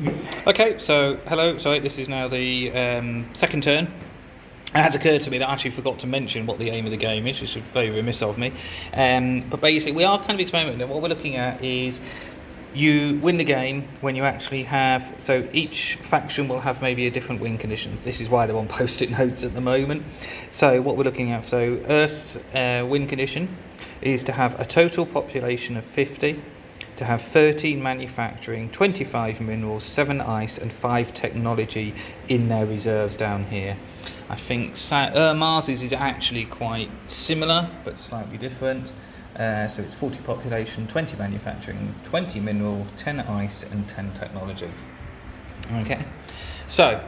Yeah. Okay, so hello. Sorry, this is now the second turn. It has occurred to me that I actually forgot to mention what the aim of the game is, which is very remiss of me. But basically, we are kind of experimenting. What we're looking at is you win the game when you actually have. So each faction will have maybe a different win conditions. This is why they're on post-it notes at the moment. So what we're looking at, so Earth's win condition is to have a total population of 50. To have 13 manufacturing, 25 minerals, 7 ice and 5 technology in their reserves down here. I think Mars's is actually quite similar but slightly different. So it's 40 population, 20 manufacturing, 20 mineral, 10 ice and 10 technology. Okay, so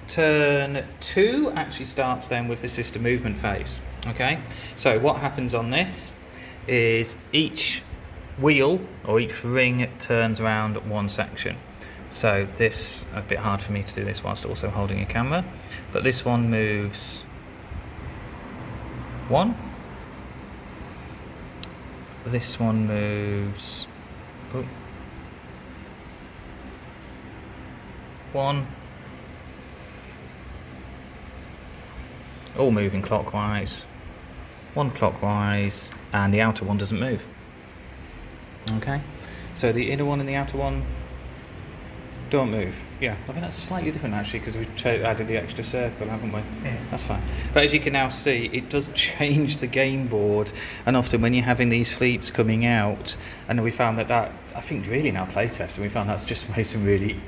turn 2 actually starts then with the system movement phase. Okay, so what happens on this is each wheel or each ring turns around one section. So this, a bit hard for me to do this whilst also holding a camera, but this one moves 1, this one moves 1, all moving clockwise, 1 clockwise, and the outer one doesn't move. Okay, so the inner one and the outer one don't move. Yeah, I think that's slightly different actually because we've added the extra circle, haven't we? Yeah. That's fine. But as you can now see, it does change the game board, and often when you're having these fleets coming out, and we found that I think really in our playtest, and we found that's just made some really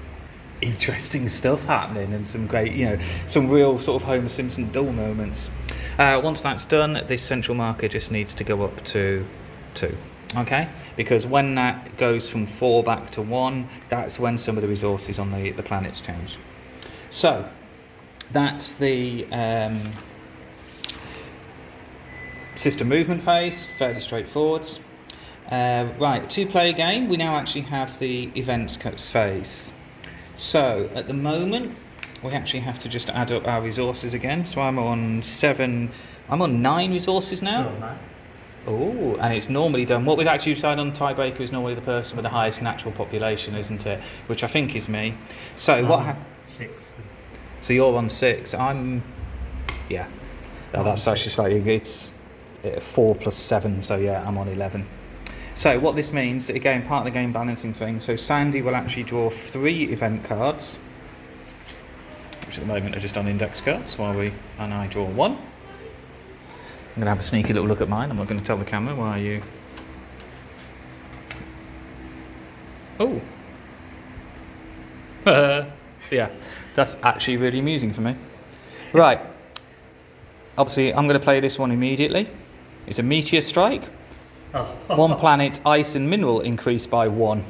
interesting stuff happening and some great, some real sort of Homer Simpson dull moments. Once that's done, this central marker just needs to go up to 2. Okay, because when that goes from 4 back to 1, that's when some of the resources on the planets change. So that's the system movement phase, fairly straightforward. Right, 2-player game, we now actually have the events phase. So at the moment, we actually have to just add up our resources again. So I'm on 9 resources now. Sure, Oh, and it's normally done. What we've actually decided on tiebreaker is normally the person with the highest natural population, isn't it? Which I think is me. So what happens? 6. So you're on 6. Yeah. No, that's actually slightly. It's 4 plus 7. So yeah, I'm on 11. So what this means, again, part of the game balancing thing. So Sandy will actually draw 3 event cards, which at the moment are just on index cards, and I draw 1. I'm going to have a sneaky little look at mine. I'm not going to tell the camera. Why are you? Oh. Yeah, that's actually really amusing for me. Right. Obviously, I'm going to play this one immediately. It's a meteor strike. One planet, ice and mineral increased by 1.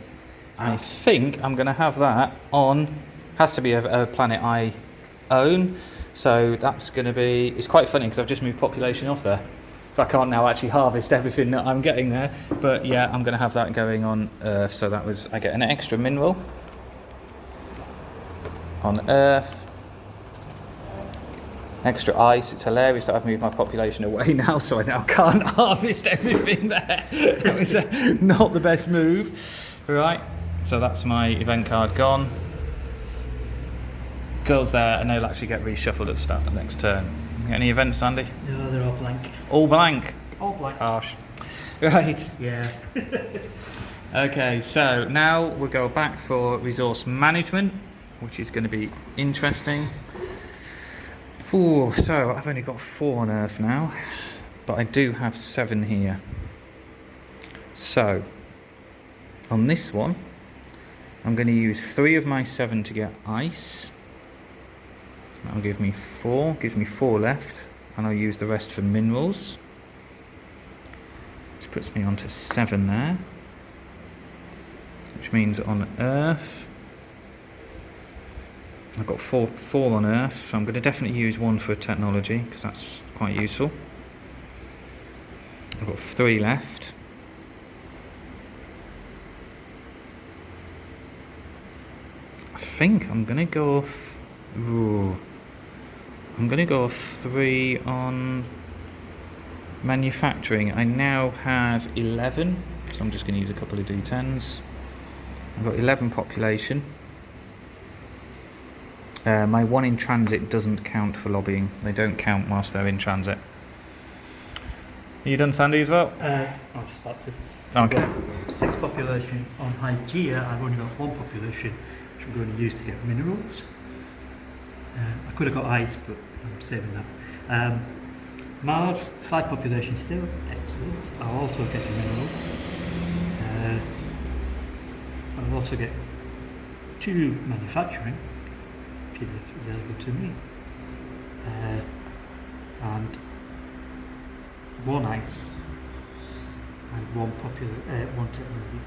I think I'm going to have that on. Has to be a planet I own. So that's going to be, it's quite funny because I've just moved population off there. So I can't now actually harvest everything that I'm getting there. But yeah, I'm going to have that going on Earth. So I get an extra mineral on Earth. Extra ice. It's hilarious that I've moved my population away now, so I now can't harvest everything there. That was not the best move. Right, so that's my event card gone. Goes there, and they'll actually get reshuffled at the start of the next turn. You got any events, Andy? No, they're all blank. All blank? All blank. Harsh. Right. Yeah. Okay, so now we'll go back for resource management, which is going to be interesting. Ooh, so I've only got 4 on Earth now, but I do have 7 here. So, on this one, I'm going to use 3 of my 7 to get ice. That'll give me 4, gives me 4 left, and I'll use the rest for minerals. Which puts me on to 7 there. Which means on Earth, I've got 4 on Earth, so I'm going to definitely use 1 for technology, because that's quite useful. I've got 3 left. I think I'm going to go off... I'm going to go 3 on manufacturing. I now have 11, so I'm just going to use a couple of D10s. I've got 11 population. My one in transit doesn't count for lobbying. They don't count whilst they're in transit. Are you done, Sandy, as well? I'm just about to. Okay. I've got 6 population on high gear. I've only got 1 population, which I'm going to use to get minerals. I could have got ice, but I'm saving that. Mars, 5 population still. Excellent. I'll also get a mineral. I'll also get 2 manufacturing, which is available to me. And 1 ice and 1 1 technology.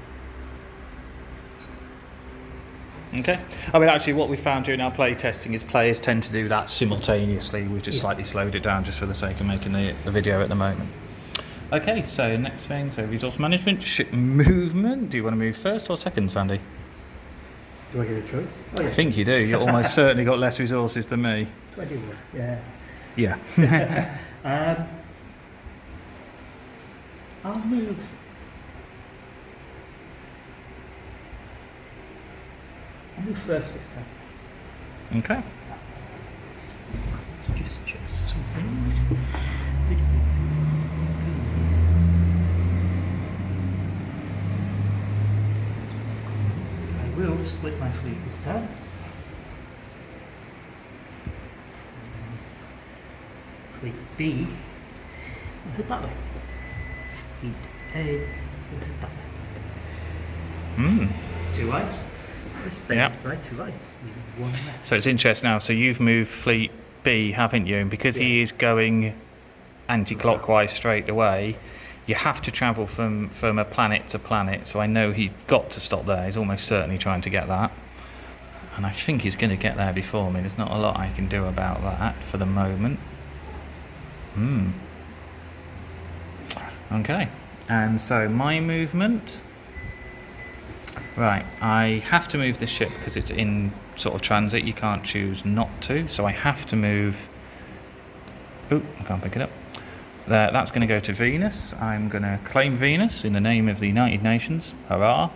Okay. I mean, actually, what we found during our play testing is players tend to do that simultaneously. We've just slightly slowed it down just for the sake of making the video at the moment. Okay, so next thing, so resource management, ship movement. Do you want to move first or second, Sandy? Do I get a choice? Oh, yeah. I think you do. You've almost certainly got less resources than me. 21, yeah. Yeah. I'll move. I'll move first this time. Okay. Just check some things. I will split my fleet this time. Fleet B will head that way. Fleet A will head that way. 2 ice. Yeah. Right, 2 ice. Leaving 1 left. So it's interesting now. So you've moved fleet B, haven't you? And because he is going anti-clockwise straight away, you have to travel from a planet to planet. So I know he got to stop there. He's almost certainly trying to get that. And I think he's going to get there before me. There's not a lot I can do about that for the moment. Okay. And so my movement... Right, I have to move this ship because it's in sort of transit. You can't choose not to. So I have to move... Oop, I can't pick it up. That's going to go to Venus. I'm going to claim Venus in the name of the United Nations. Hurrah.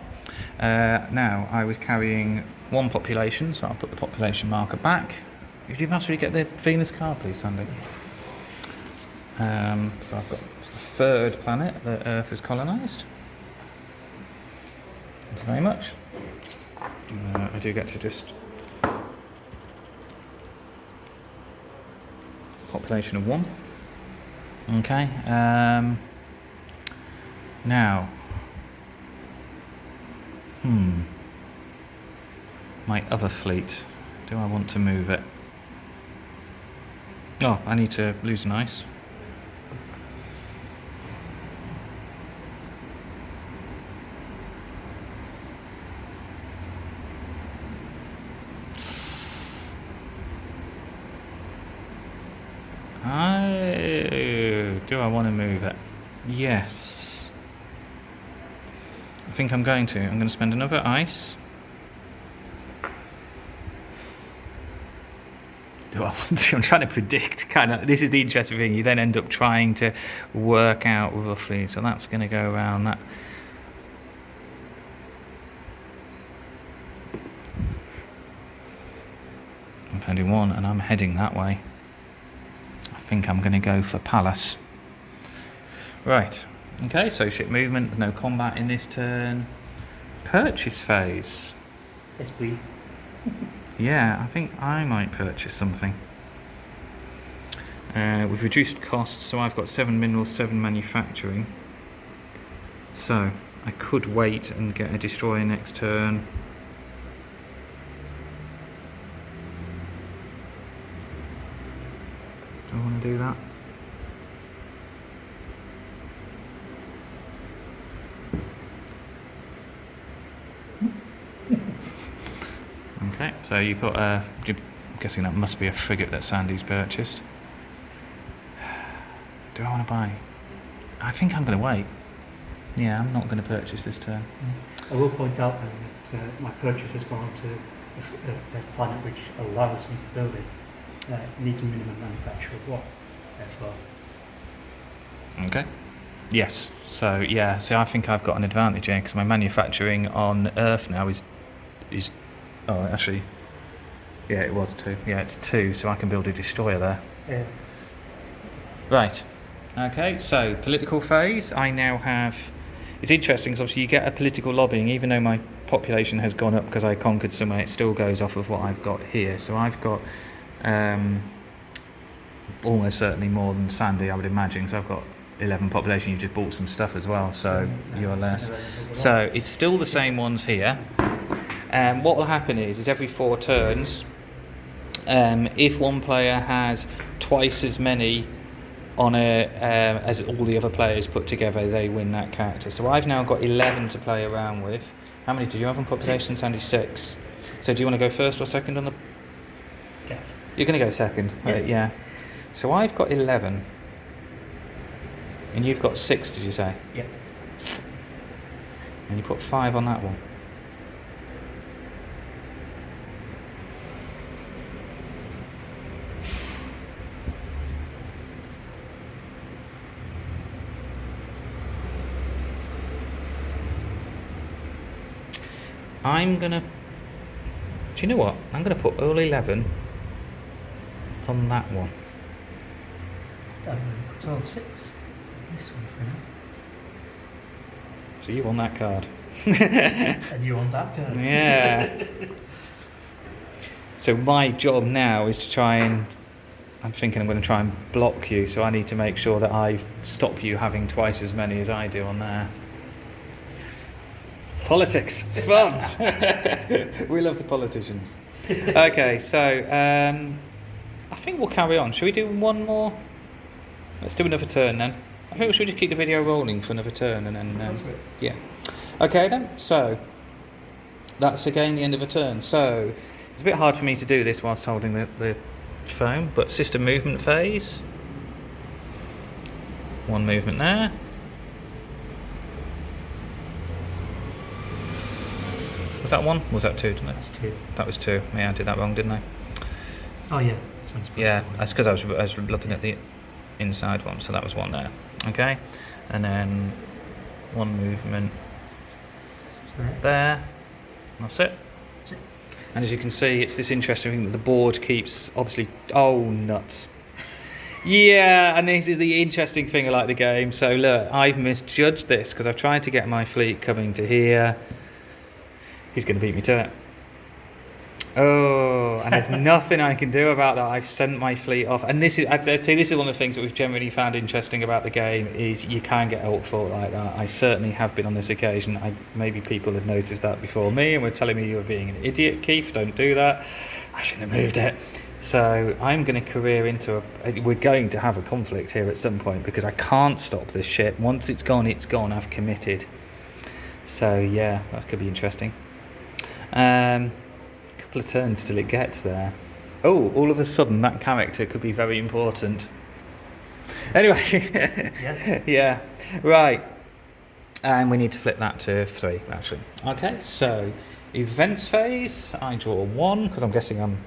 Now, I was carrying 1 population, so I'll put the population marker back. Could you possibly get the Venus card, please, Sandy? So I've got the 3rd planet that Earth has colonised. Thank you very much. I do get to just... Population of 1. Okay, now, my other fleet, do I want to move it? Oh, I need to lose an ice. Do I want to move it? Yes. I think I'm going to. I'm going to spend another ice. Do I want to? I'm trying to predict, kind of. This is the interesting thing. You then end up trying to work out roughly. So that's going to go around that. I'm heading 1 and I'm heading that way. I think I'm going to go for Palace. Right, okay, so ship movement, there's no combat in this turn. Purchase phase. Yes, please. Yeah, I think I might purchase something. We've reduced costs, so I've got 7 minerals, 7 manufacturing. So, I could wait and get a destroyer next turn. Do I want to do that? Okay, so you put I'm guessing that must be a frigate that Sandy's purchased. Do I want to buy? I think I'm going to wait. Yeah, I'm not going to purchase this turn. I will point out then that my purchase has gone to a planet which allows me to build it. It needs a minimum manufacture of 1 as well. Okay. Yes. So yeah. See, I think I've got an advantage here because my manufacturing on Earth now is. Oh, actually. Yeah, it was 2. Yeah, it's 2, so I can build a destroyer there. Yeah. Right. Okay, so political phase. I now have... It's interesting because obviously you get a political lobbying, even though my population has gone up because I conquered somewhere, it still goes off of what I've got here. So I've got almost certainly more than Sandy, I would imagine, so I've got 11 population. You've just bought some stuff as well, so you're less. So it's still the same ones here. What will happen is every 4 turns, if one player has twice as many on as all the other players put together, they win that character. So I've now got 11 to play around with. How many did you have on population, Sandy? 6. So do you want to go first or second on the... Yes. You're going to go second? Yes. Yeah. So I've got 11. And you've got 6, did you say? Yeah. And you put 5 on that one. I'm gonna... Do you know what? I'm gonna put all 11 on that one. Put all 6. This one for now. So you want that card. And you want that card. Yeah. So my job now is to try and... I'm thinking I'm going to try and block you, so I need to make sure that I stop you having twice as many as I do on there. Politics. Fun! We love the politicians. Okay, so I think we'll carry on. Should we do one more? Let's do another turn then. I think we should just keep the video rolling for another turn and then... yeah. Okay then, so that's again the end of a turn. So it's a bit hard for me to do this whilst holding the phone, but system movement phase. One movement there. Was that 1? Was that 2, didn't it? That's 2. That was 2. Yeah, I did that wrong, didn't I? Oh yeah. Yeah, that's because I was looking at the inside one, so that was 1 there. Okay, and then 1 movement there. That's it. And as you can see, it's this interesting thing that the board keeps, obviously... Oh, nuts. Yeah, and this is the interesting thing about the game. So look, I've misjudged this because I've tried to get my fleet coming to here. He's going to beat me to it. Oh, and there's nothing I can do about that. I've sent my fleet off. And this is, I'd say this is one of the things that we've generally found interesting about the game is you can get outfought like that. I certainly have been on this occasion. Maybe people had noticed that before me and were telling me you were being an idiot, Keith, don't do that. I shouldn't have moved it. So I'm going to career into we're going to have a conflict here at some point because I can't stop this shit. Once it's gone, I've committed. So yeah, that could be interesting. Couple of turns till it gets there. Oh, all of a sudden that character could be very important. Anyway, Yes. Yeah, right. And we need to flip that to 3, actually. Okay, so events phase. I draw 1 because I'm guessing I'm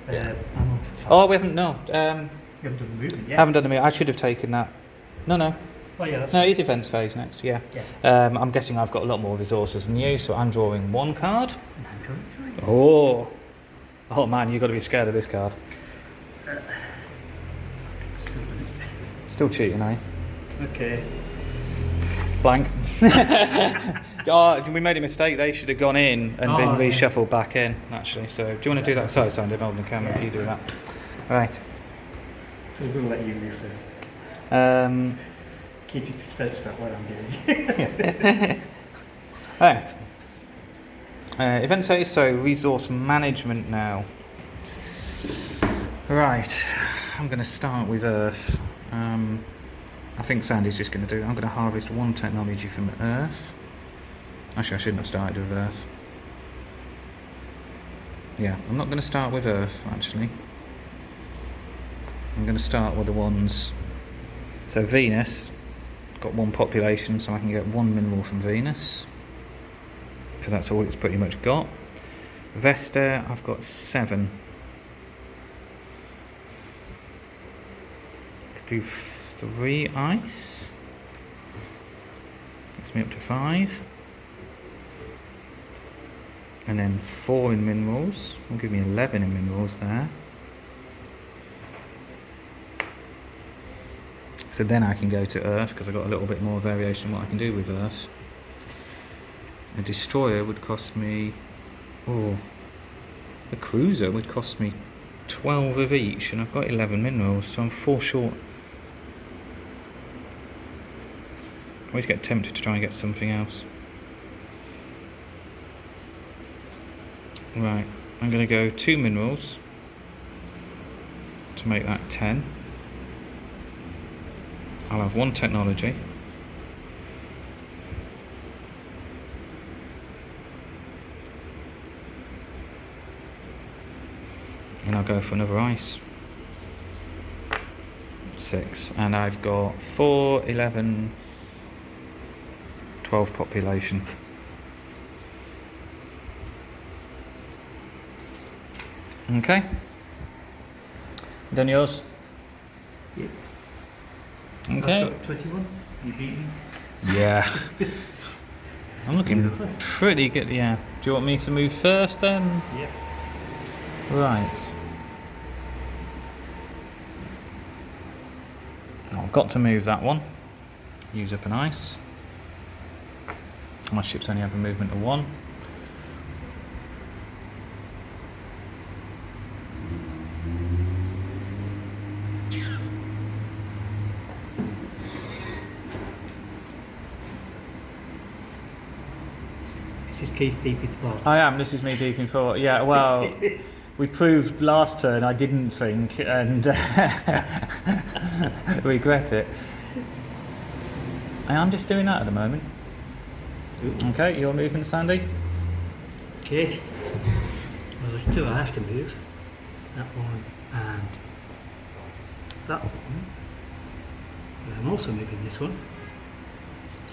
I'm on 5. Oh, we haven't. No. You haven't done the movement yet. Haven't done the movement. I should have taken that. No. Oh yeah. That's No, it's events phase next. Yeah. I'm guessing I've got a lot more resources than you, so I'm drawing 1 card. And I'm drawing 3. Oh man, you've got to be scared of this card. Still cheating, eh? Okay. Blank. Oh, we made a mistake. They should have gone in and been reshuffled back in, actually. So, do you want to do that? Sorry, Sandy, I'm holding the camera. If you do that. Right. We're going to let you move first. Keep you suspense about what I'm doing. Right. Event phase, so resource management now. Right. I'm going to start with Earth. I think Sandy's just going to do it. I'm going to harvest 1 technology from Earth. Actually, I shouldn't have started with Earth. Yeah, I'm not going to start with Earth, actually. I'm going to start with the ones... So Venus, got 1 population, so I can get 1 mineral from Venus. Because that's all it's pretty much got. Vesta, I've got 7. Could do 3 ice. Gets me up to 5. and then 4 in minerals. Will give me 11 in minerals there. So then I can go to Earth because I've got a little bit more variation in what I can do with Earth. A destroyer would cost me, a cruiser would cost me 12 of each, and I've got 11 minerals, so I'm 4 short. I always get tempted to try and get something else. Right, I'm going to go 2 minerals to make that 10. I'll have 1 technology. And I'll go for another ice. 6. And I've got 4, 11, 12 population. Okay. Done yours? Yep. Okay. I've got 21. You beat me. Yeah. I'm looking You go first. pretty good, yeah. Do you want me to move first then? Yep. Right. I've got to move that one. Use up an ice. My ships only have a movement of 1. This is Keith deep in thought. I am, this is me deep in thought. Yeah, well, we proved last turn I didn't think and regret it. I am just doing that at the moment. Ooh. Okay, your movement, Sandy? Okay. Well, there's 2 I have to move. That one and that one. And I'm also moving this one.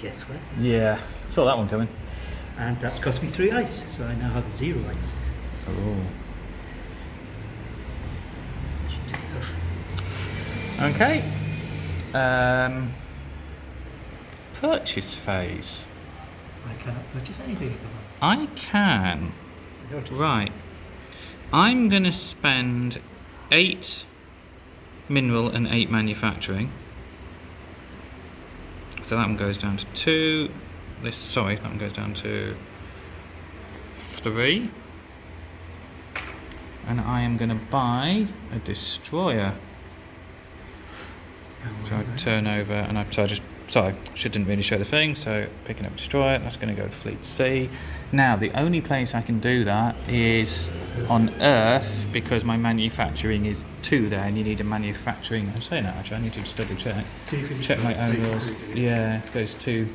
Guess what? Yeah, saw that one coming. And that's cost me 3 ice, so I now have 0 ice. Oh. Okay. Purchase phase. I cannot purchase anything at the moment. I can. Notice. Right. I'm going to spend 8 mineral and 8 manufacturing. So that one goes down to 2. That one goes down to 3. And I am going to buy a destroyer. So I turn over and I didn't really show the thing, so picking up destroyer, that's going to go to fleet C. Now the only place I can do that is on Earth because my manufacturing is 2 there, and you need a manufacturing. I'm saying that actually, I need to just double check. Check my own rules. Yeah, it goes 2.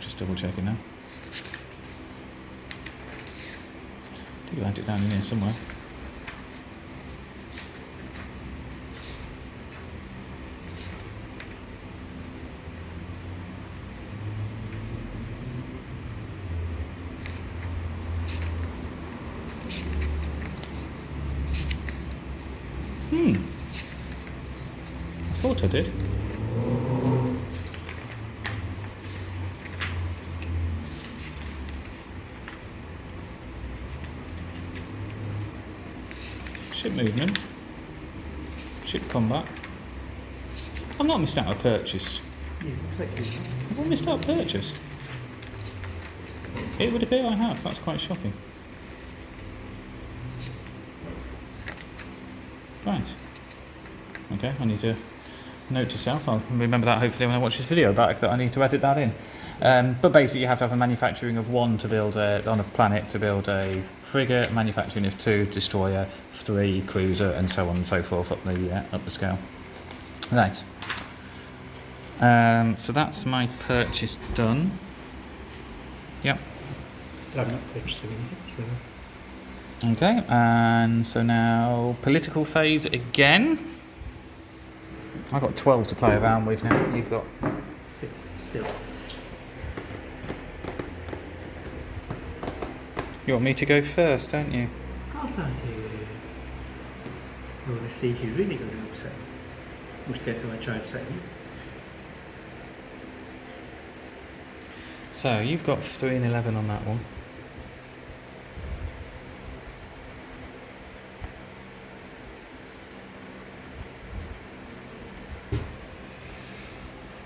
Just double checking now. You had it down in here somewhere. I thought I did. Ship movement, ship combat. I've not missed out a purchase. Yeah, exactly. Have I missed out a purchase? It would appear I have. That's quite shocking. Right. Okay, I need to note to self. I'll remember that hopefully when I watch this video back that I need to edit that in. But basically you have to have a manufacturing of 1 to build on a planet to build a frigate, manufacturing of 2 destroyer, 3 cruiser, and so on and so forth up the scale. Right. So that's my purchase done. Yep. I'm not purchasing anything, so. Okay, and so now political phase again. I've got 12 to play around with now. You've got 6 still. You want me to go first, don't you? Of course I do. I want to see if you're really going to upset me. which case I might try and set you. So you've got 3 and 11 on that one.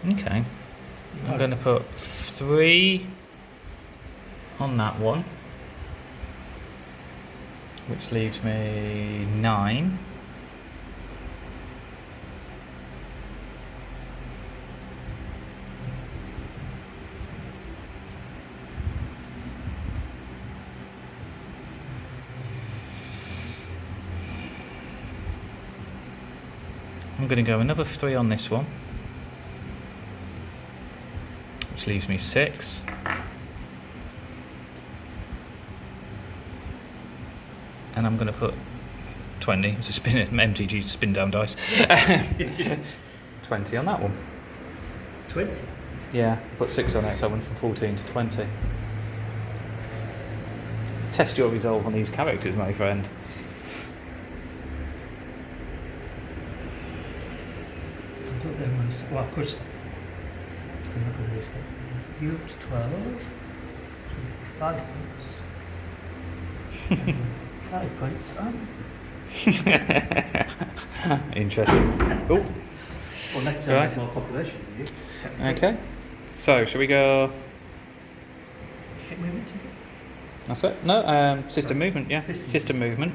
Okay. I'm going to put 3 on that one, which leaves me 9. I'm going to go another 3 on this one, which leaves me 6. And I'm going to put 20. It's a spin, MTG spin down dice. 20 on that one. 20? Yeah, put 6 on it, so I went from 14 to 20. Test your resolve on these characters, my friend. Well, of course. I'm not going to risk it. You up to 12. 5 points. 5 points on. Interesting. Oh. Well, next time Right. there's more population than you. Okay. So, shall we go? Ship movement, is it? That's it? No, system movement, yeah. System movement.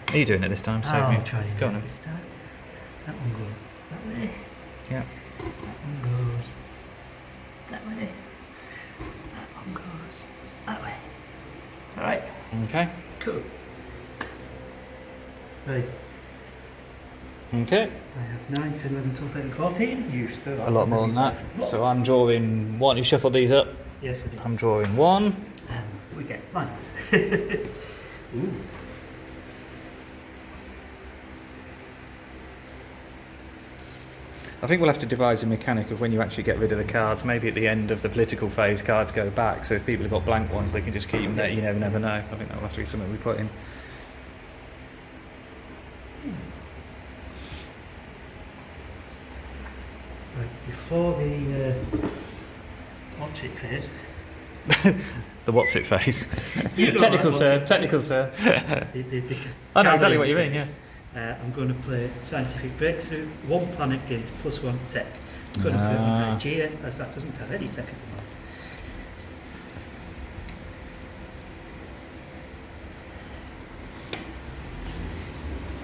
Are you doing it this time? Save me. I'll try and Go do on it then. this time. That one goes that way. Yeah. That one goes that way. That one goes that way. Alright, Okay. cool. Right, Okay. I have 9, 10, 11, 12, 13, 14. You still have A lot more than that. lots. So I'm drawing 1. You shuffled these up. Yes, I did. I'm drawing 1. And we get minus. Ooh. I think we'll have to devise a mechanic of when you actually get rid of the cards. Maybe at the end of the political phase, cards go back. So if people have got blank ones, they can just keep them there. You never know. I think that'll have to be something we put in. Right, before the what's it phase? The what's it phase? You know Technical what term. it- Technical term. The I know exactly carrying what you mean. Yeah. phase. I'm going to play Scientific Breakthrough. 1 planet gains +1 tech. I'm going to put it on Nigeria, as that doesn't have any tech at the moment.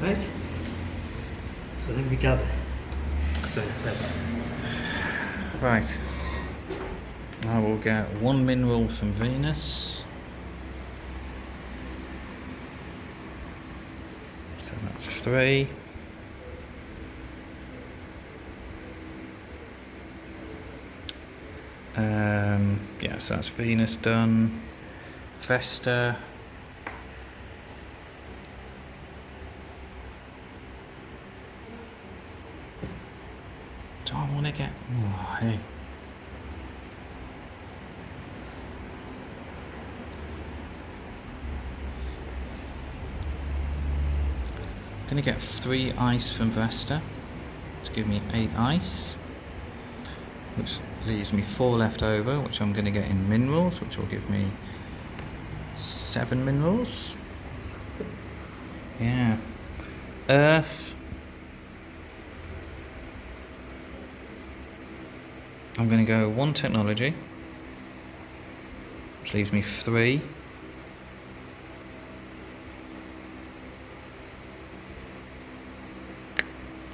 Right. So then we gather. Sorry, Right. I will get 1 mineral from Venus. So that's 3. Yeah, so that's Venus done. Vesta. Do I want to get? Oh, hey. Going to get 3 ice from Vesta to give me 8 ice, which leaves me 4 left over, which I'm going to get in minerals, which will give me 7 minerals. Yeah. Earth. I'm going to go 1 technology, which leaves me 3.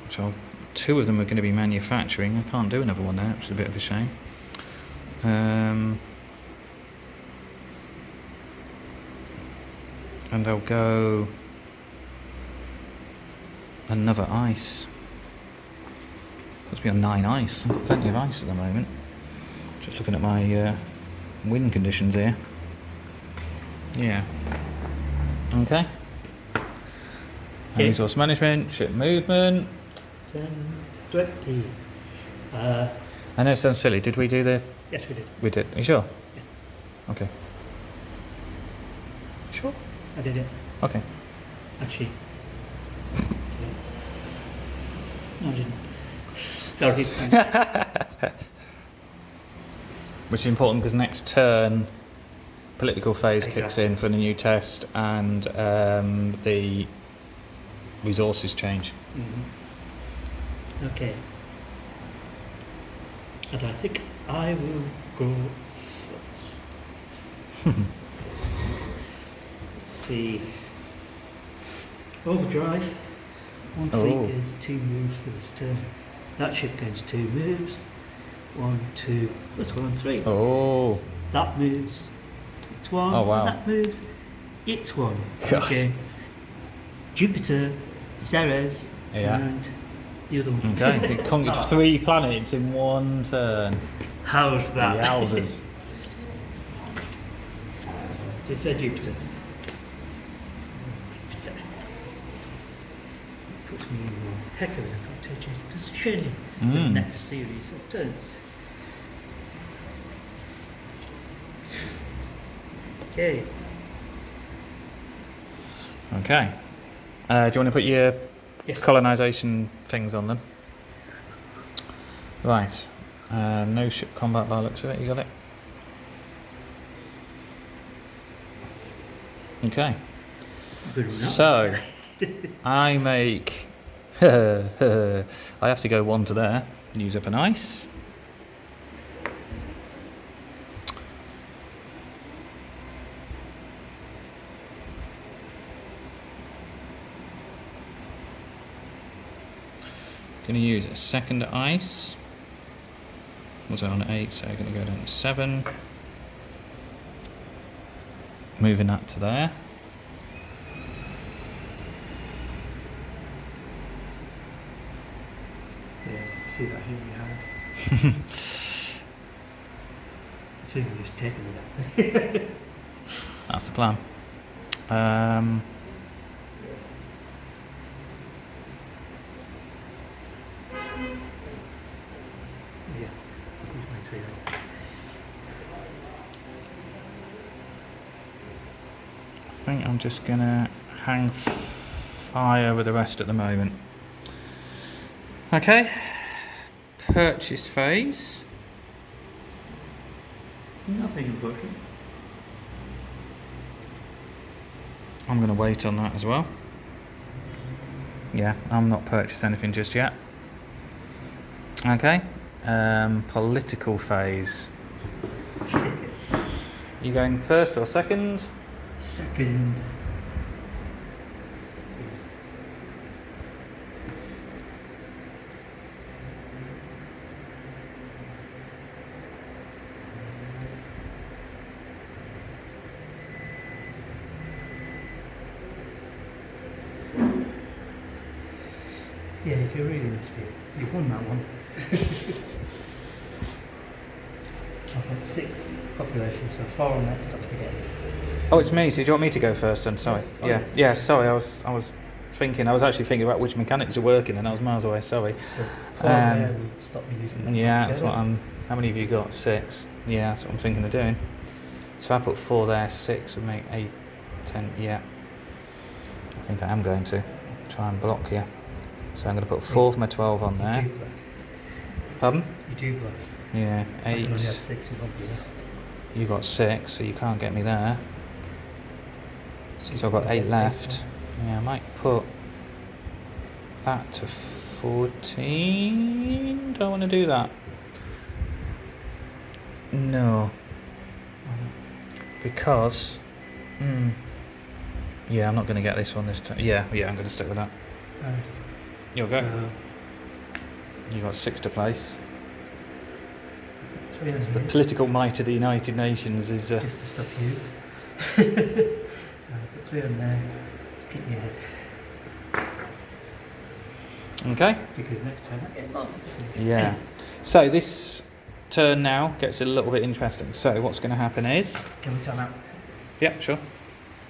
So 2 of them are going to be manufacturing. I can't do another one there, which is a bit of a shame. And I'll go another ice. Puts me on 9 ice. I've got plenty of ice at the moment. Just looking at my wind conditions here. Yeah. Okay. Okay. Resource management, ship movement. 10, 20. I know it sounds silly. Did we do the? Yes, we did. We did. Are you sure? Yeah. Okay. Sure. I did it. Okay. Actually. No, I didn't. Sorry. Which is important because next turn, political phase kicks in for the new test, and the resources change. Mm-hmm. Okay. And I think I will go first. Let's see. Overdrive. 1 fleet gains 2 moves for this turn. That ship gains 2 moves. 1, 2, plus 1, 3. Oh. That moves. It's 1. Oh, wow. That moves. It's 1. God. Okay. Jupiter, Ceres, and the other one. Okay, so you conquered 3 planets in 1 turn. How's that? Yowzers. Did it say Jupiter? Jupiter. Puts me in a heck of an advantageous position for the next series of turns. Okay. Okay. Do you want to put your colonisation things on them? Right. No ship combat by the looks of it. You got it? Okay. So, I make... I have to go 1 to there. Use up an ice. Going to use a second ice. Was on 8, so I'm going to go down to 7. Moving that to there. Yes, I see that here behind. I think we're just taking it up. That's the plan. Yeah. Who's my trainer? I think I'm just going to hang fire with the rest at the moment. Okay. Purchase phase. Nothing important. I'm going to wait on that as well. Yeah, I'm not purchasing anything just yet. Okay. Political phase. You going first or second? Second. Yes. Yeah, if you're really this big, you've won that one. I've got 6 population, so 4 on that starts beginning. Oh, it's me. So do you want me to go first then? Sorry. Yes. Yeah. Yes. Yeah. Sorry. I was actually thinking about which mechanics are working, and I was miles away. Sorry. So 4 there will stop me using that. Yeah, that's what I'm. How many have you got? 6. Yeah, that's what I'm thinking of doing. So I put 4 there. 6 would make 8, 10. Yeah. I think I am going to try and block here. So I'm going to put 4 for my 12 on there. You do black. Pardon? You do black. Yeah. I 8. only have 6 in one here. You got 6, so you can't get me there. So I've got 8 left. Yeah, I might put that to 14. Do I want to do that? No. Because... yeah, I'm not going to get this one this time. Yeah, I'm going to stick with that. Right. You'll go. So, You got 6 to place. 3 on The here, political might of the United Nations is... just to stop you. I've got 3 on there to keep me ahead. Okay. Because next time I get lots of food. Yeah. So this turn now gets a little bit interesting. So what's going to happen is... Can we time out? Yeah, sure.